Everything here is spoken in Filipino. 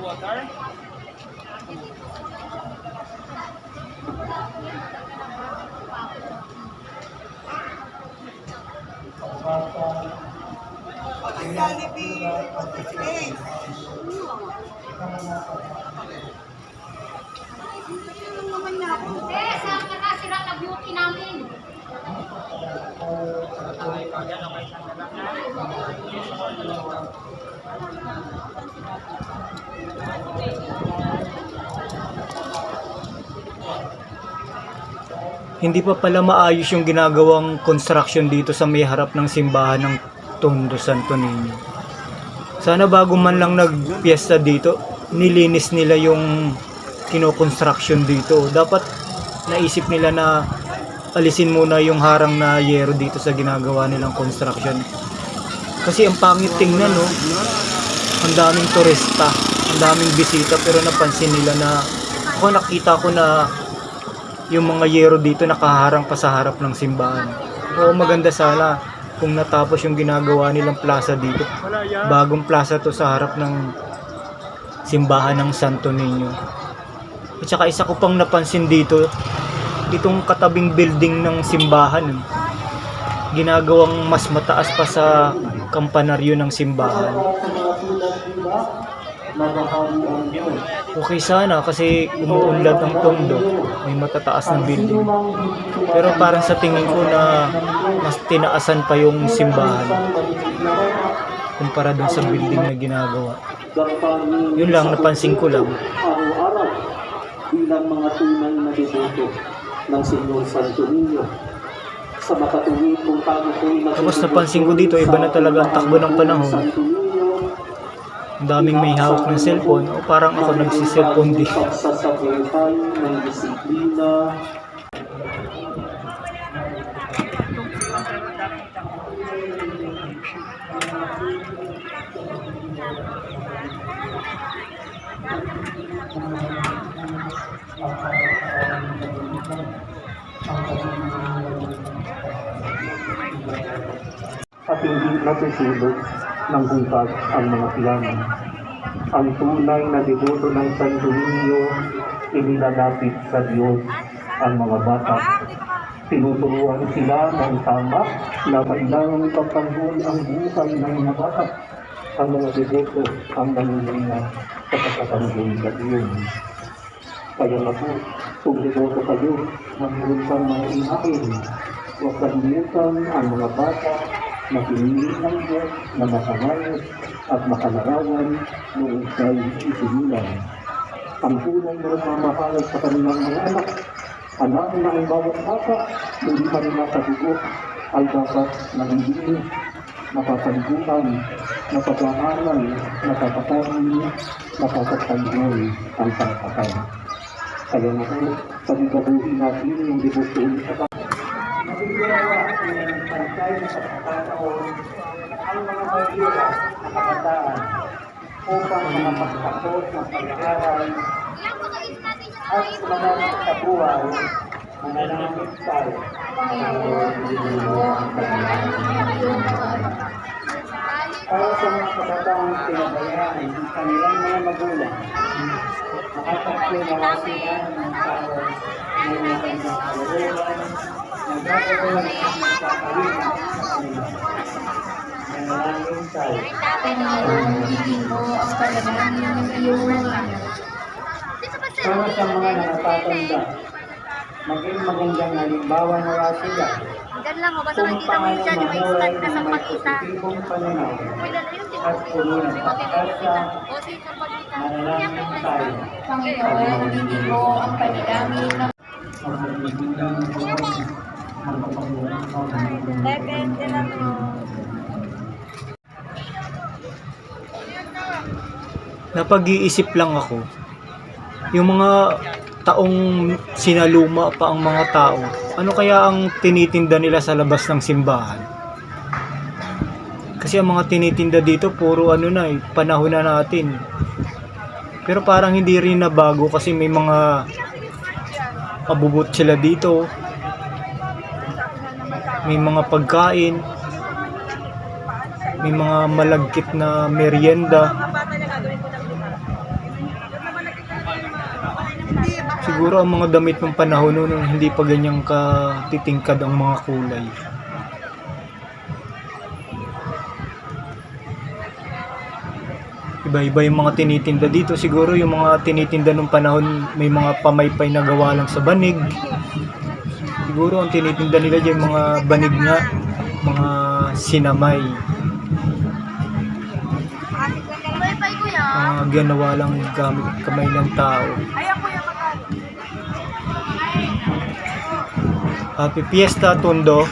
Water? Jollibee, pag-ibig. Naman niya ako. Saan ka nasira na beauty namin? Hindi pa pala maayos yung ginagawang construction dito sa may harap ng simbahan ng Tondo Santo Niño. Sana bago man lang nagpiesta dito, nilinis nila yung kino-construction dito. Dapat naisip nila na alisin muna yung harang na yero dito sa ginagawa nilang construction. Kasi ang pangit tingnan, no? Ang daming turista, ang daming bisita, pero napansin nila na nakita ko na yung mga yero dito nakaharang pa sa harap ng simbahan. Oo, maganda sana kung natapos yung ginagawa nilang plaza dito. Bagong plaza to sa harap ng simbahan ng Santo Niño. At saka isa ko pang napansin dito, itong katabing building ng simbahan, ginagawang mas mataas pa sa kampanaryo ng simbahan. Okay sana kasi umuunlad ang Tondo, may matataas na building. Pero parang sa tingin ko na mas tinaasan pa yung simbahan kumpara dun sa building na ginagawa. Yun lang, napansin ko lang. Araw-araw bilang mga tunay na deboto ng Senyor Santo Niño. Sa makatuwid kung paano ko'y Tapos napansin ko dito, iba na talaga ang takbo ng panahon. Ang daming may hawak ng cellphone, o parang ako nagsi-cellphone din. Pagsasabuhay ng disiplina. At hindi natusulog ng hungkag ang mga tiyanan. Ang tunay na deboto ng Santo Niño, inilalapit sa Diyos ang mga bata. Tinuturuan sila ng tama na kailangan ipagtanggol ang buhay ng mga bata. Ang mga deboto ang nanunina sa pagkatanggol sa Diyos. Kaya nga po, kung deboto kayo, nangulog kang mga inahin. Huwag kalimutan ang mga bata na pinili ng Diyos na makamayos at makalarawan noong siya'y isinilang. Ang tunay na nagmamahalan sa kanilang mga anak, alam na ang bawat bata, hindi pa rin nakadugo, ay dapat na hindi napapaliguan, napapaaral, napapatawin, napapatangol ang pangkatan. Kaya nga po, pagkabuhin natin yung debosyon sa Nagigirawa ng pantay sa pagkataon ang mga mahirap na kabataan upang makapagtapos ng pag-aaral at sumanap sa buhay mananamit tayo. Para sa mga kabataang pinabayaan ng kanilang mga magulang, makatagpo na sila ng tao ng mga kanilang kaluluwan, nagkakaroon ng magkakaroon sa kanila. Nanalangin tayo. Para sa mga nakatatanda, maging magandang halimbawa na sila Diyan lang, basta kung nakita mo yun dyan, yung may mamuhay stand na sa ng may pagkita. positibong pananaw O, at puno ng pagkasa. dito pagkita. Manalangin tayo. Panginoon, hindi mo ang panalangin ng Depende lang mo. Napag-iisip lang ako, yung mga taong sinaluma pa ang mga tao, ano kaya ang tinitinda nila sa labas ng simbahan? Kasi ang mga tinitinda dito puro ano na panahon na natin. Pero parang hindi rin nabago kasi may mga abubot sila dito. May mga pagkain. May mga malagkit na merienda. Siguro ang mga damit ng panahon noon hindi pa ganyang katitingkad ang mga kulay. Iba-iba yung mga tinitinda dito. Siguro yung mga tinitinda nung panahon may mga pamaypay na gawa lang sa banig. Siguro ang tinitinda nila dyan mga banig nga, mga sinamay. Bye-bye, kuya. Mga ginawa lang gamit kamay ng tao. Happy Fiesta, Tondo.